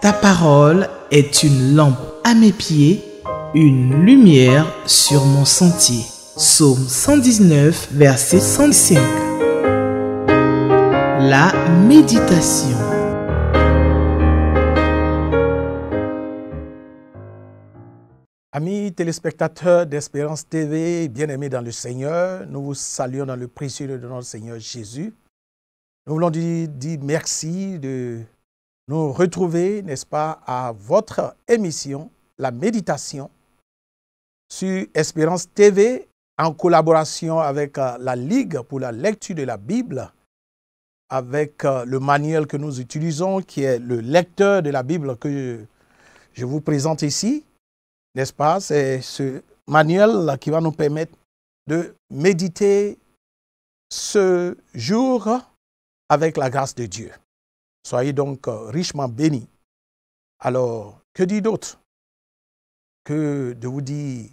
Ta parole est une lampe à mes pieds, une lumière sur mon sentier. Psaume 119, verset 105. La méditation. Amis téléspectateurs d'Espérance TV, bien-aimés dans le Seigneur, nous vous saluons dans le précieux nom de notre Seigneur Jésus. Nous voulons dire merci de nous retrouver, n'est-ce pas, à votre émission, la méditation, sur Espérance TV, en collaboration avec la Ligue pour la lecture de la Bible, avec le manuel que nous utilisons, qui est le lecteur de la Bible que je vous présente ici. N'est-ce pas? C'est ce manuel qui va nous permettre de méditer ce jour avec la grâce de Dieu. Soyez donc richement bénis. Alors, que dire d'autre que de vous dire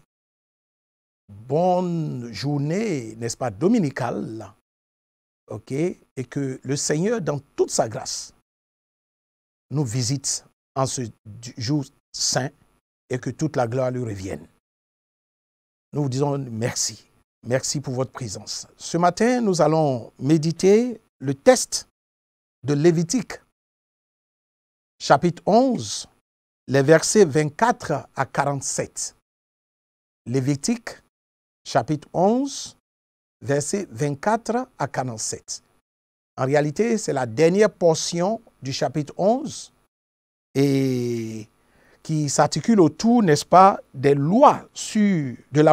bonne journée, n'est-ce pas, dominicale, ok? Et que le Seigneur, dans toute sa grâce, nous visite en ce jour saint, et que toute la gloire lui revienne. Nous vous disons merci. Merci pour votre présence. Ce matin, nous allons méditer le texte de Lévitique, chapitre 11, les versets 24 à 47. Lévitique, chapitre 11, versets 24 à 47. En réalité, c'est la dernière portion du chapitre 11 et qui s'articule autour, n'est-ce pas, de la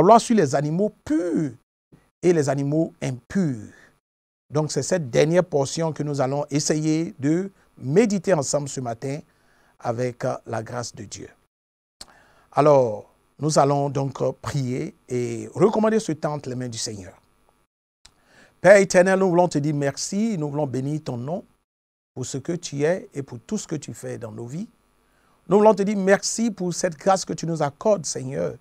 loi sur les animaux purs et les animaux impurs. Donc, c'est cette dernière portion que nous allons essayer de méditer ensemble ce matin avec la grâce de Dieu. Alors, nous allons donc prier et recommander ce temps entre les mains du Seigneur. Père éternel, nous voulons te dire merci, nous voulons bénir ton nom pour ce que tu es et pour tout ce que tu fais dans nos vies. Nous voulons te dire merci pour cette grâce que tu nous accordes, Seigneur,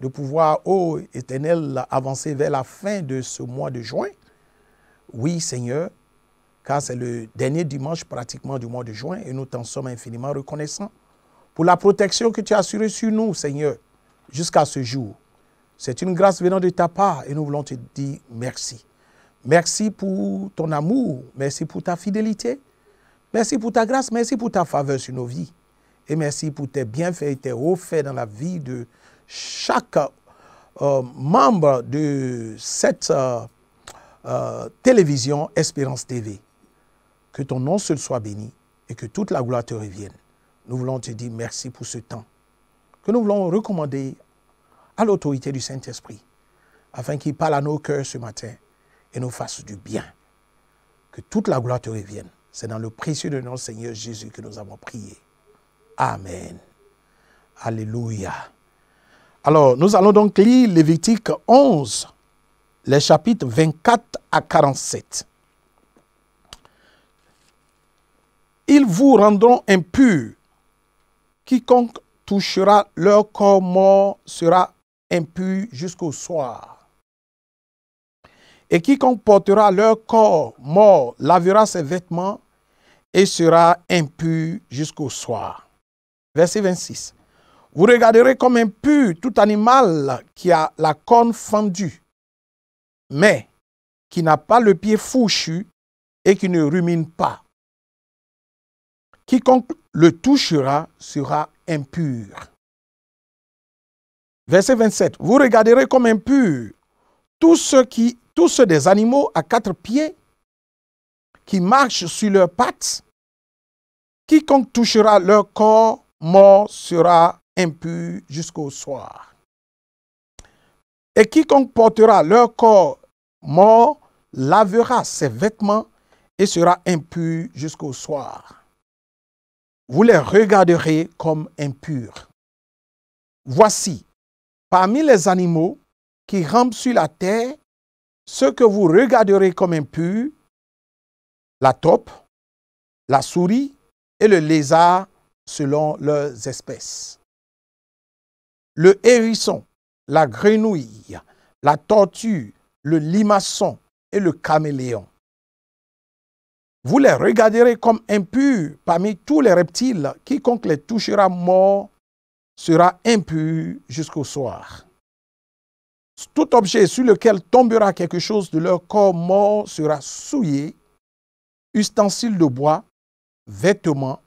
de pouvoir, ô Éternel, avancer vers la fin de ce mois de juin. Oui, Seigneur, car c'est le dernier dimanche pratiquement du mois de juin et nous t'en sommes infiniment reconnaissants pour la protection que tu as assurée sur nous, Seigneur, jusqu'à ce jour. C'est une grâce venant de ta part et nous voulons te dire merci. Merci pour ton amour, merci pour ta fidélité, merci pour ta grâce, merci pour ta faveur sur nos vies. Et merci pour tes bienfaits et tes hauts faits dans la vie de chaque membre de cette télévision Espérance TV. Que ton nom seul soit béni et que toute la gloire te revienne. Nous voulons te dire merci pour ce temps que nous voulons recommander à l'autorité du Saint-Esprit afin qu'il parle à nos cœurs ce matin et nous fasse du bien. Que toute la gloire te revienne. C'est dans le précieux de notre Seigneur Jésus que nous avons prié. Amen. Alléluia. Alors, nous allons donc lire Lévitique 11, les chapitres 24 à 47. Ils vous rendront impurs. Quiconque touchera leur corps mort sera impur jusqu'au soir. Et quiconque portera leur corps mort lavera ses vêtements et sera impur jusqu'au soir. Verset 26. Vous regarderez comme impur tout animal qui a la corne fendue, mais qui n'a pas le pied fourchu et qui ne rumine pas. Quiconque le touchera sera impur. Verset 27. Vous regarderez comme impur tous ceux des animaux à quatre pieds qui marchent sur leurs pattes. Quiconque touchera leur corps mort sera impur jusqu'au soir. Et quiconque portera leur corps mort lavera ses vêtements et sera impur jusqu'au soir. Vous les regarderez comme impurs. Voici, parmi les animaux qui rampent sur la terre, ceux que vous regarderez comme impurs, la taupe, la souris et le lézard selon leurs espèces. Le hérisson, la grenouille, la tortue, le limaçon et le caméléon. Vous les regarderez comme impurs parmi tous les reptiles. Quiconque les touchera mort sera impur jusqu'au soir. Tout objet sur lequel tombera quelque chose de leur corps mort sera souillé, ustensiles de bois, vêtements,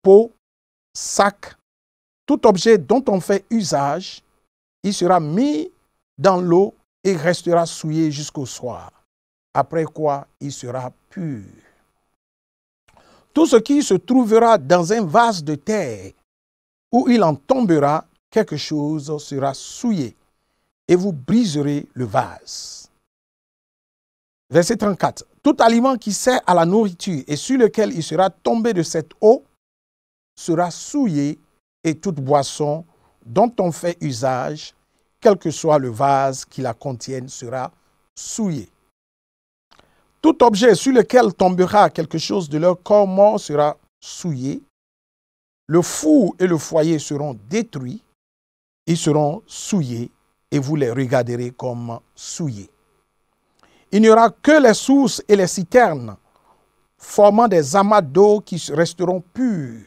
peau, sac, tout objet dont on fait usage, il sera mis dans l'eau et restera souillé jusqu'au soir, après quoi il sera pur. Tout ce qui se trouvera dans un vase de terre, où il en tombera quelque chose sera souillé, et vous briserez le vase. Verset 34. Tout aliment qui sert à la nourriture et sur lequel il sera tombé de cette eau sera souillé, et toute boisson dont on fait usage, quel que soit le vase qui la contienne, sera souillé. Tout objet sur lequel tombera quelque chose de leur corps mort sera souillé. Le four et le foyer seront détruits, ils seront souillés, et vous les regarderez comme souillés. Il n'y aura que les sources et les citernes, formant des amas d'eau qui resteront purs.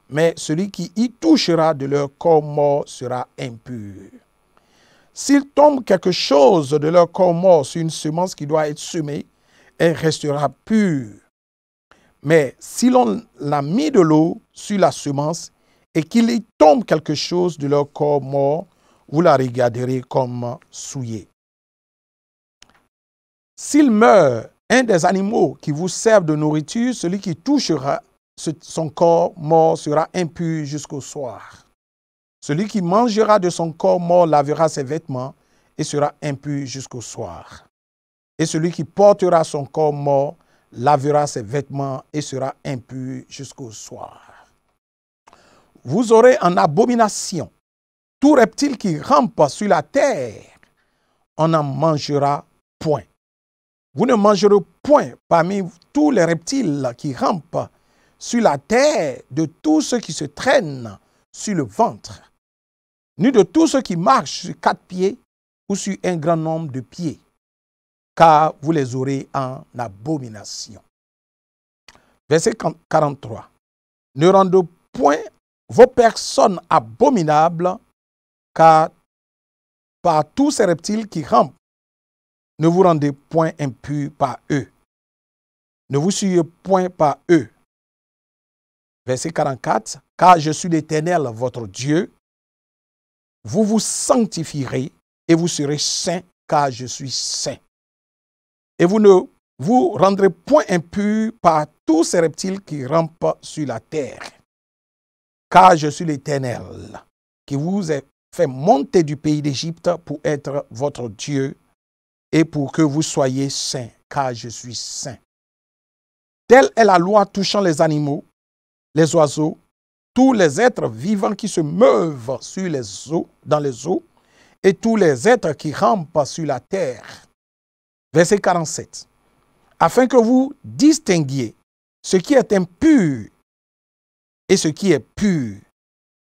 Mais celui qui y touchera de leur corps mort sera impur. S'il tombe quelque chose de leur corps mort sur une semence qui doit être semée, elle restera pure. Mais si l'on a mis de l'eau sur la semence et qu'il y tombe quelque chose de leur corps mort, vous la regarderez comme souillée. S'il meurt un des animaux qui vous servent de nourriture, celui qui touchera son corps mort sera impur jusqu'au soir. Celui qui mangera de son corps mort lavera ses vêtements et sera impur jusqu'au soir. Et celui qui portera son corps mort lavera ses vêtements et sera impur jusqu'au soir. Vous aurez en abomination tout reptile qui rampe sur la terre, on n'en mangera point. Vous ne mangerez point parmi tous les reptiles qui rampent sur la terre de tous ceux qui se traînent sur le ventre, ni de tous ceux qui marchent sur 4 pieds ou sur un grand nombre de pieds, car vous les aurez en abomination. Verset 43. Ne rendez point vos personnes abominables, car par tous ces reptiles qui rampent, ne vous rendez point impurs par eux. Ne vous souillez point par eux. Verset 44. Car je suis l'Éternel, votre Dieu. Vous vous sanctifierez et vous serez saints, car je suis saint. Et vous ne vous rendrez point impurs par tous ces reptiles qui rampent sur la terre. Car je suis l'Éternel, qui vous ai fait monter du pays d'Égypte pour être votre Dieu et pour que vous soyez saints, car je suis saint. Telle est la loi touchant les animaux, les oiseaux, tous les êtres vivants qui se meuvent sur les eaux, dans les eaux, et tous les êtres qui rampent sur la terre. Verset 47. Afin que vous distinguiez ce qui est impur et ce qui est pur,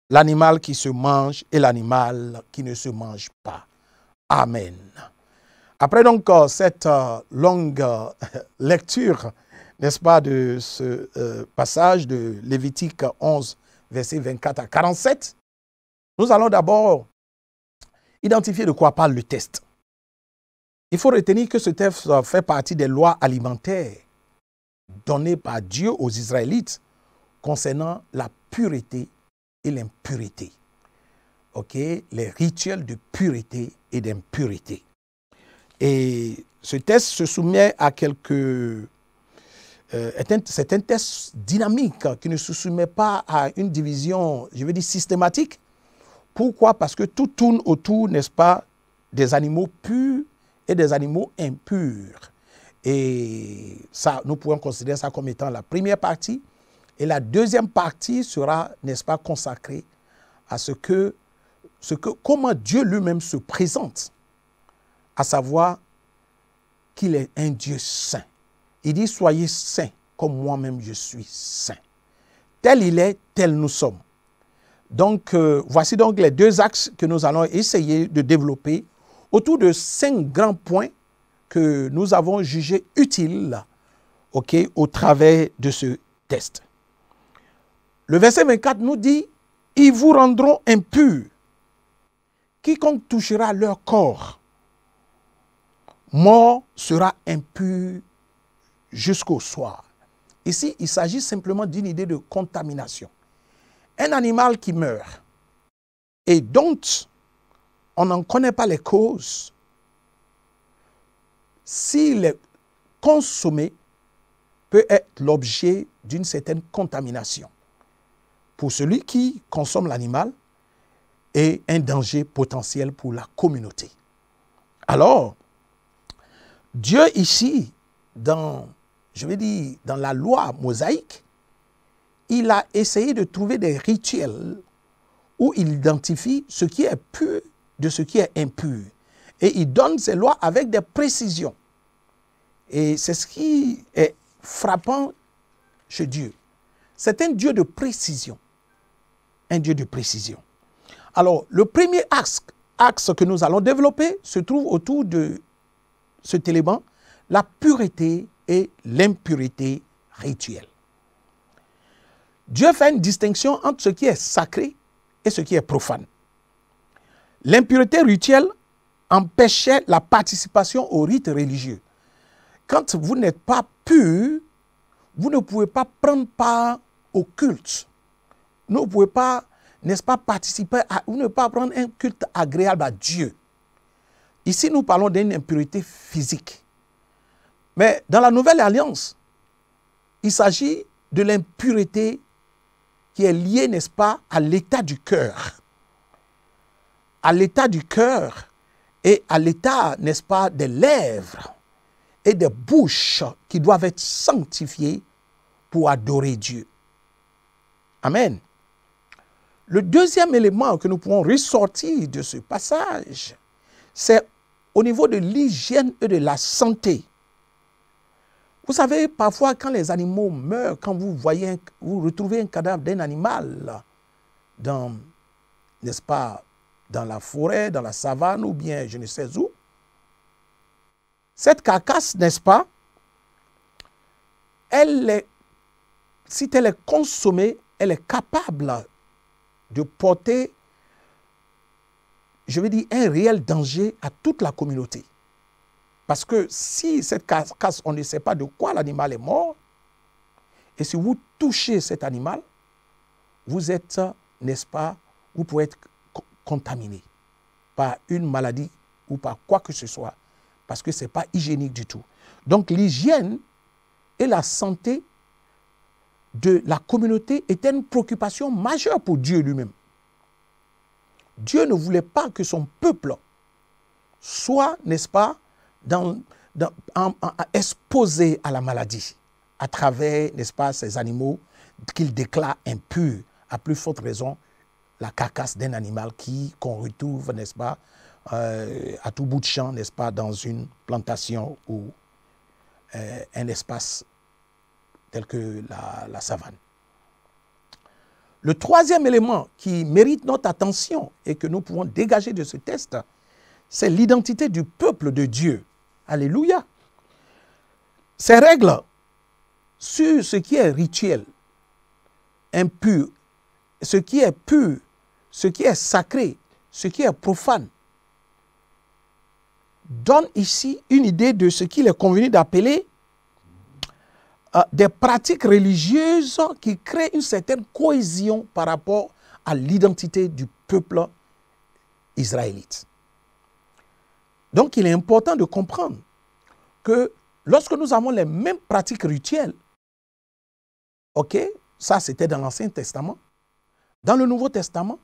l'animal qui se mange et l'animal qui ne se mange pas. Amen. Après donc cette longue lecture, n'est-ce pas, de ce passage de Lévitique 11, versets 24 à 47, nous allons d'abord identifier de quoi parle le texte. Il faut retenir que ce texte fait partie des lois alimentaires données par Dieu aux Israélites concernant la pureté et l'impureté. Ok, les rituels de pureté et d'impureté. Et ce texte se soumet à quelques... c'est un texte dynamique qui ne se soumet pas à une division, je veux dire, systématique. Pourquoi? Parce que tout tourne autour, n'est-ce pas, des animaux purs et des animaux impurs. Et ça, nous pouvons considérer ça comme étant la première partie. Et la deuxième partie sera, n'est-ce pas, consacrée à comment Dieu lui-même se présente, à savoir qu'il est un Dieu saint. Il dit, soyez saints, comme moi-même je suis saint. Tel il est, tel nous sommes. Donc, voici donc les deux axes que nous allons essayer de développer autour de 5 grands points que nous avons jugés utiles ok, au travers de ce test. Le verset 24 nous dit, « Ils vous rendront impurs. Quiconque touchera leur corps, mort sera impur jusqu'au soir. » Ici, il s'agit simplement d'une idée de contamination. Un animal qui meurt et dont on n'en connaît pas les causes, s'il est consommé, peut être l'objet d'une certaine contamination. Pour celui qui consomme l'animal et un danger potentiel pour la communauté. Alors, Dieu ici, dans la loi mosaïque, il a essayé de trouver des rituels où il identifie ce qui est pur de ce qui est impur. Et il donne ces lois avec des précisions. Et c'est ce qui est frappant chez Dieu. C'est un Dieu de précision. Un Dieu de précision. Alors, le premier axe que nous allons développer se trouve autour de cet élément, la pureté et l'impureté rituelle. Dieu fait une distinction entre ce qui est sacré et ce qui est profane. L'impureté rituelle empêchait la participation aux rites religieux. Quand vous n'êtes pas pur, vous ne pouvez pas prendre part au culte. Vous ne pouvez pas, n'est-ce pas, participer vous ne pouvez pas prendre un culte agréable à Dieu. Ici, nous parlons d'une impureté physique. Mais dans la Nouvelle Alliance, il s'agit de l'impureté qui est liée, n'est-ce pas, à l'état du cœur. À l'état du cœur et à l'état, n'est-ce pas, des lèvres et des bouches qui doivent être sanctifiées pour adorer Dieu. Amen. Le deuxième élément que nous pouvons ressortir de ce passage, c'est au niveau de l'hygiène et de la santé. Vous savez, parfois, quand les animaux meurent, quand vous retrouvez un cadavre d'un animal dans, n'est-ce pas, dans la forêt, dans la savane ou bien je ne sais où, cette carcasse, n'est-ce pas, si elle est consommée, elle est capable de porter, je veux dire, un réel danger à toute la communauté. Parce que si cette carcasse, on ne sait pas de quoi l'animal est mort, et si vous touchez cet animal, vous êtes, n'est-ce pas, vous pouvez être contaminé par une maladie ou par quoi que ce soit, parce que ce n'est pas hygiénique du tout. Donc l'hygiène et la santé de la communauté était une préoccupation majeure pour Dieu lui-même. Dieu ne voulait pas que son peuple soit, n'est-ce pas, exposé à la maladie à travers, n'est-ce pas, ces animaux qu'il déclare impurs, à plus forte raison, la carcasse d'un animal qu'on retrouve, n'est-ce pas, à tout bout de champ, n'est-ce pas, dans une plantation ou un espace tel que la savane. Le troisième élément qui mérite notre attention et que nous pouvons dégager de ce test, c'est l'identité du peuple de Dieu. Alléluia. Ces règles sur ce qui est rituel, impur, ce qui est pur, ce qui est sacré, ce qui est profane, donnent ici une idée de ce qu'il est convenu d'appeler des pratiques religieuses qui créent une certaine cohésion par rapport à l'identité du peuple israélite. Donc, il est important de comprendre que lorsque nous avons les mêmes pratiques rituelles, ok, ça c'était dans l'Ancien Testament, dans le Nouveau Testament,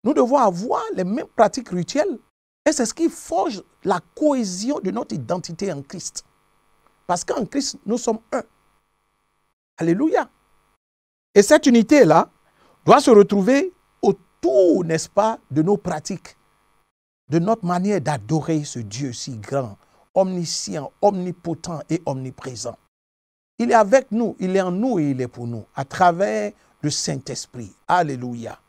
nous devons avoir les mêmes pratiques rituelles et c'est ce qui forge la cohésion de notre identité en Christ. Parce qu'en Christ, nous sommes un. Alléluia. Et cette unité-là doit se retrouver autour, n'est-ce pas, de nos pratiques, de notre manière d'adorer ce Dieu si grand, omniscient, omnipotent et omniprésent. Il est avec nous, il est en nous et il est pour nous, à travers le Saint-Esprit. Alléluia.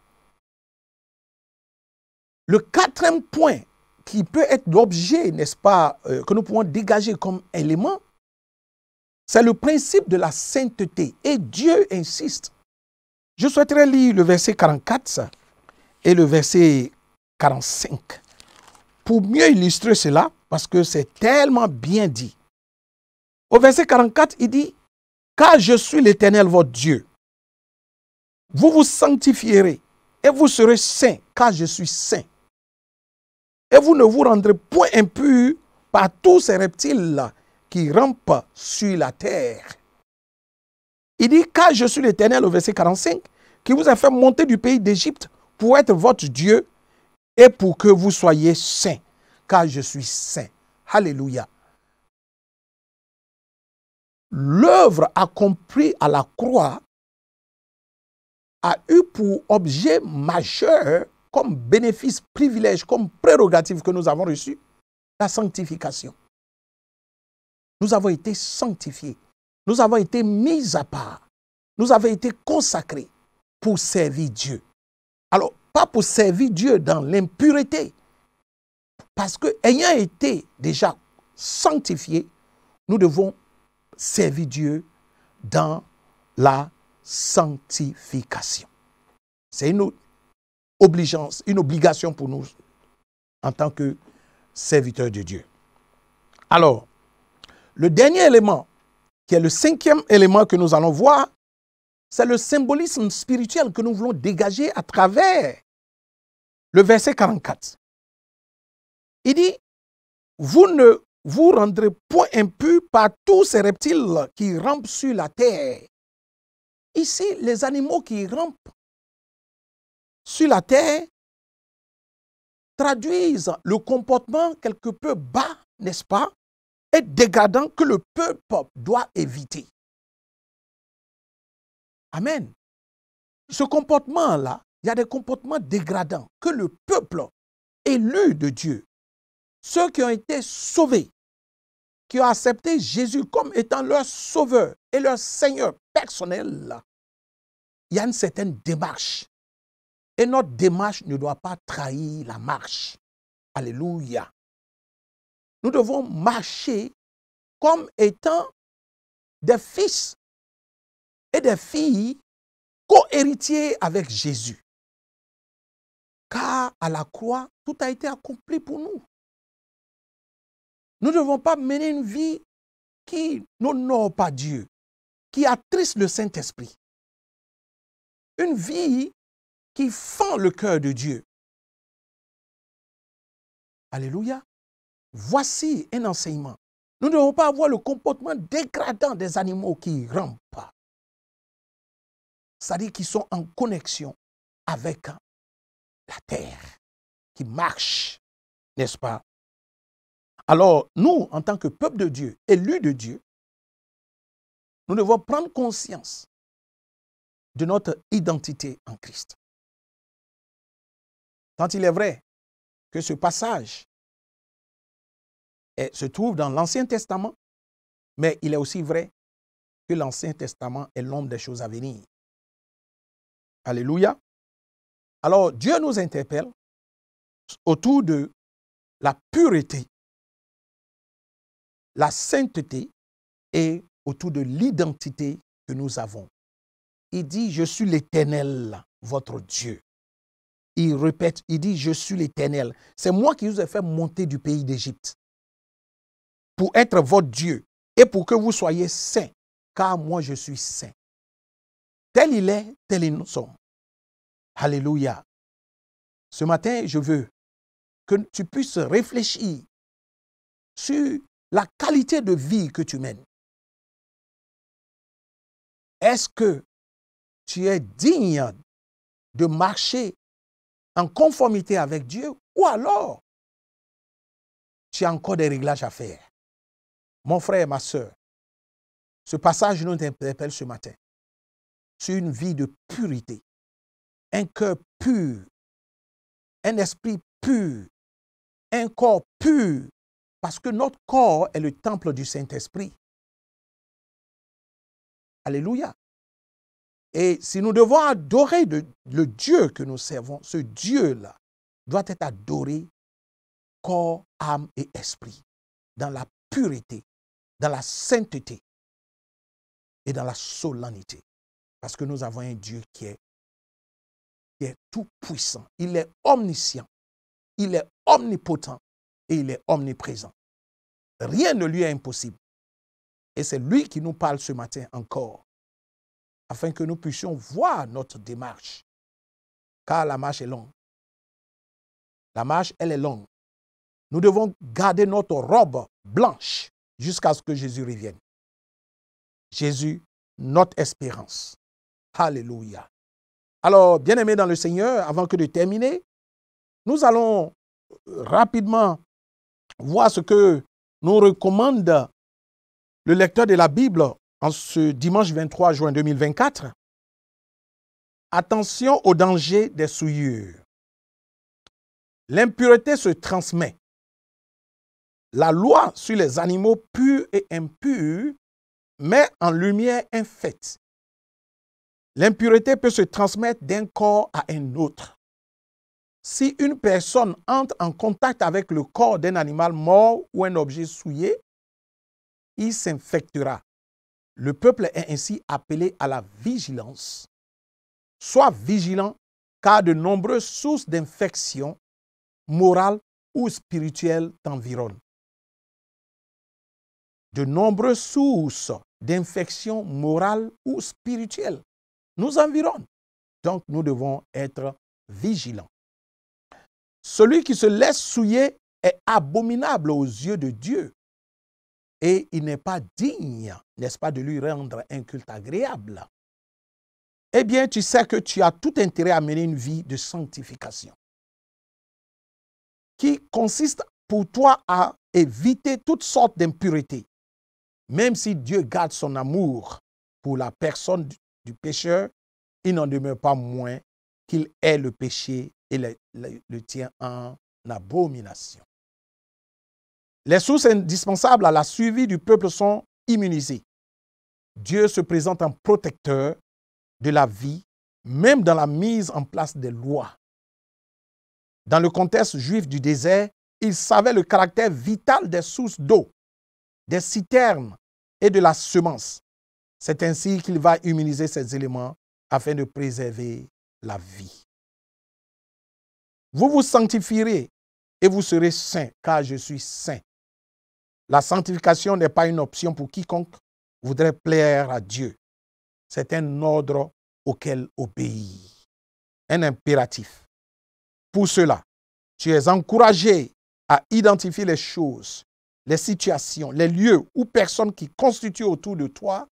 Le quatrième point qui peut être l'objet, n'est-ce pas, que nous pouvons dégager comme élément, C'est le principe de la sainteté. Et Dieu insiste. Je souhaiterais lire le verset 44 et le verset 45 pour mieux illustrer cela, parce que c'est tellement bien dit. Au verset 44, il dit, « Car je suis l'Éternel votre Dieu. Vous vous sanctifierez et vous serez saints, car je suis saint. Et vous ne vous rendrez point impurs par tous ces reptiles qui rampent sur la terre. » Il dit, « Car je suis l'Éternel » au verset 45, qui vous a fait monter du pays d'Égypte pour être votre Dieu et pour que vous soyez saints, car je suis saint. Alléluia. L'œuvre accomplie à la croix a eu pour objet majeur, comme bénéfice, privilège, comme prérogative que nous avons reçu, la sanctification. Nous avons été sanctifiés. Nous avons été mis à part. Nous avons été consacrés pour servir Dieu. Alors, pas pour servir Dieu dans l'impureté. Parce que, ayant été déjà sanctifiés, nous devons servir Dieu dans la sanctification. C'est une obligation pour nous en tant que serviteurs de Dieu. Alors, le dernier élément, qui est le cinquième élément que nous allons voir, c'est le symbolisme spirituel que nous voulons dégager à travers le verset 44. Il dit, « Vous ne vous rendrez point impurs par tous ces reptiles qui rampent sur la terre. » Ici, les animaux qui rampent sur la terre traduisent le comportement quelque peu bas, n'est-ce pas, et dégradant que le peuple doit éviter. Amen. Ce comportement-là, il y a des comportements dégradants que le peuple élu de Dieu, ceux qui ont été sauvés, qui ont accepté Jésus comme étant leur sauveur et leur Seigneur personnel, il y a une certaine démarche. Et notre démarche ne doit pas trahir la marche. Alléluia. Nous devons marcher comme étant des fils et des filles co-héritiers avec Jésus. Car à la croix, tout a été accompli pour nous. Nous ne devons pas mener une vie qui n'honore pas Dieu, qui attriste le Saint-Esprit. Une vie qui fend le cœur de Dieu. Alléluia. Voici un enseignement. Nous ne devons pas avoir le comportement dégradant des animaux qui rampent. C'est-à-dire qui sont en connexion avec la terre, qui marchent, n'est-ce pas? Alors, nous, en tant que peuple de Dieu, élus de Dieu, nous devons prendre conscience de notre identité en Christ. Tant il est vrai que ce passage se trouve dans l'Ancien Testament, mais il est aussi vrai que l'Ancien Testament est l'ombre des choses à venir. Alléluia. Alors, Dieu nous interpelle autour de la pureté, la sainteté et autour de l'identité que nous avons. Il dit, je suis l'Éternel, votre Dieu. Il répète, il dit, je suis l'Éternel. C'est moi qui vous ai fait monter du pays d'Égypte pour être votre Dieu et pour que vous soyez saints, car moi je suis saint. Tel il est, tel nous sommes. Alléluia. Ce matin, je veux que tu puisses réfléchir sur la qualité de vie que tu mènes. Est-ce que tu es digne de marcher en conformité avec Dieu ou alors tu as encore des réglages à faire? Mon frère et ma soeur, ce passage nous interpelle ce matin sur une vie de purité, un cœur pur, un esprit pur, un corps pur, parce que notre corps est le temple du Saint-Esprit. Alléluia. Et si nous devons adorer le Dieu que nous servons, ce Dieu-là doit être adoré corps, âme et esprit, dans la pureté, dans la sainteté. et dans la solennité. Parce que nous avons un Dieu qui est tout puissant. Il est omniscient. Il est omnipotent et il est omniprésent. Rien ne lui est impossible. Et c'est lui qui nous parle ce matin encore, afin que nous puissions voir notre démarche. Car la marche est longue. La marche, elle est longue. Nous devons garder notre robe blanche jusqu'à ce que Jésus revienne. Jésus, notre espérance. Alléluia. Alors, bien-aimés dans le Seigneur, avant que de terminer, nous allons rapidement voir ce que nous recommande le lecteur de la Bible en ce dimanche 23 juin 2024. Attention au danger des souillures. L'impureté se transmet. La loi sur les animaux purs et impurs met en lumière un fait. L'impureté peut se transmettre d'un corps à un autre. Si une personne entre en contact avec le corps d'un animal mort ou un objet souillé, il s'infectera. Le peuple est ainsi appelé à la vigilance. Sois vigilant, car de nombreuses sources d'infection morales ou spirituelles t'environnent. De nombreuses sources d'infection morales ou spirituelles nous environnent. Donc, nous devons être vigilants. Celui qui se laisse souiller est abominable aux yeux de Dieu. Et il n'est pas digne, n'est-ce pas, de lui rendre un culte agréable. Eh bien, tu sais que tu as tout intérêt à mener une vie de sanctification, qui consiste pour toi à éviter toutes sortes d'impuretés. Même si Dieu garde son amour pour la personne du pécheur, il n'en demeure pas moins qu'il est le péché et le tient en abomination. Les sources indispensables à la survie du peuple sont immunisées. Dieu se présente en protecteur de la vie, même dans la mise en place des lois. Dans le contexte juif du désert, il savait le caractère vital des sources d'eau, des citernes et de la semence. C'est ainsi qu'il va immuniser ces éléments afin de préserver la vie. Vous vous sanctifierez et vous serez saints, car je suis saint. La sanctification n'est pas une option pour quiconque voudrait plaire à Dieu. C'est un ordre auquel obéir, un impératif. Pour cela, tu es encouragé à identifier les choses, les situations, les lieux ou personnes qui constituent autour de toi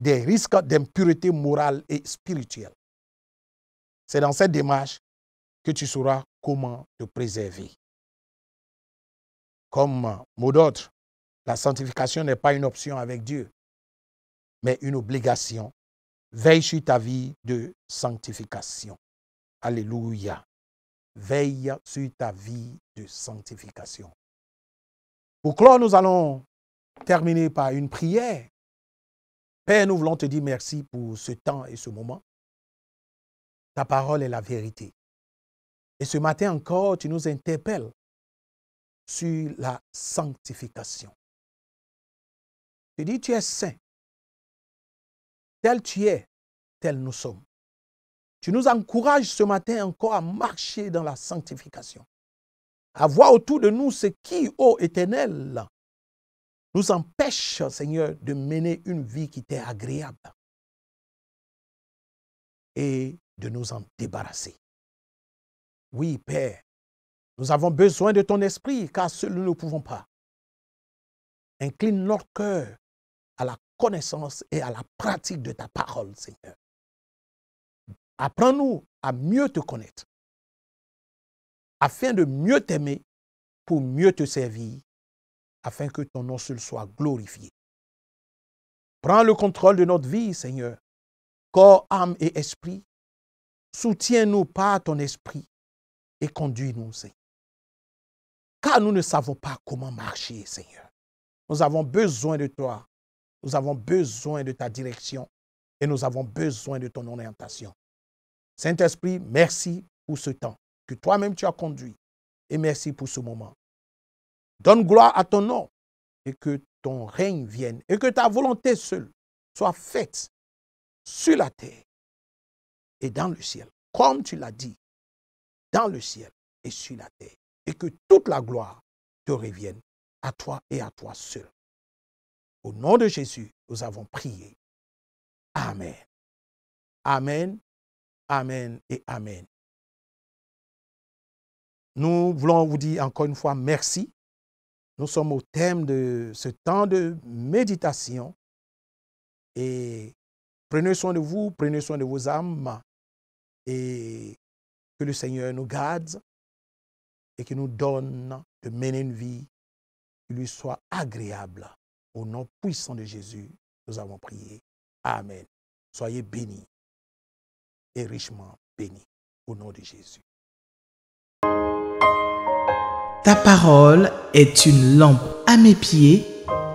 des risques d'impureté morale et spirituelle. C'est dans cette démarche que tu sauras comment te préserver. Comme mot d'ordre, la sanctification n'est pas une option avec Dieu, mais une obligation. Veille sur ta vie de sanctification. Alléluia. Veille sur ta vie de sanctification. Pour clore, nous allons terminer par une prière. Père, nous voulons te dire merci pour ce temps et ce moment. Ta parole est la vérité. Et ce matin encore, tu nous interpelles sur la sanctification. Tu dis, tu es saint. Tel tu es, tel nous sommes. Tu nous encourages ce matin encore à marcher dans la sanctification. À voir autour de nous ce qui, ô Éternel, nous empêche, Seigneur, de mener une vie qui t'est agréable et de nous en débarrasser. Oui, Père, nous avons besoin de ton esprit, car seuls nous ne pouvons pas. Incline notre cœur à la connaissance et à la pratique de ta parole, Seigneur. Apprends-nous à mieux te connaître, afin de mieux t'aimer, pour mieux te servir, afin que ton nom seul soit glorifié. Prends le contrôle de notre vie, Seigneur, corps, âme et esprit. Soutiens-nous par ton esprit et conduis-nous, Seigneur. Car nous ne savons pas comment marcher, Seigneur. Nous avons besoin de toi. Nous avons besoin de ta direction et nous avons besoin de ton orientation. Saint-Esprit, merci pour ce temps que toi-même tu as conduit et merci pour ce moment. Donne gloire à ton nom et que ton règne vienne et que ta volonté seule soit faite sur la terre et dans le ciel, comme tu l'as dit, dans le ciel et sur la terre, et que toute la gloire te revienne à toi et à toi seul. Au nom de Jésus, nous avons prié. Amen. Amen, amen et amen. Nous voulons vous dire encore une fois merci. Nous sommes au thème de ce temps de méditation. Et prenez soin de vous, prenez soin de vos âmes. Et que le Seigneur nous garde et qu'il nous donne de mener une vie qui lui soit agréable. Au nom puissant de Jésus, nous avons prié. Amen. Soyez bénis et richement bénis au nom de Jésus. Ta parole est une lampe à mes pieds,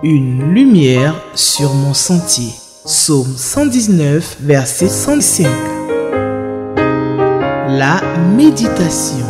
une lumière sur mon sentier. Psaume 119, verset 105. La méditation.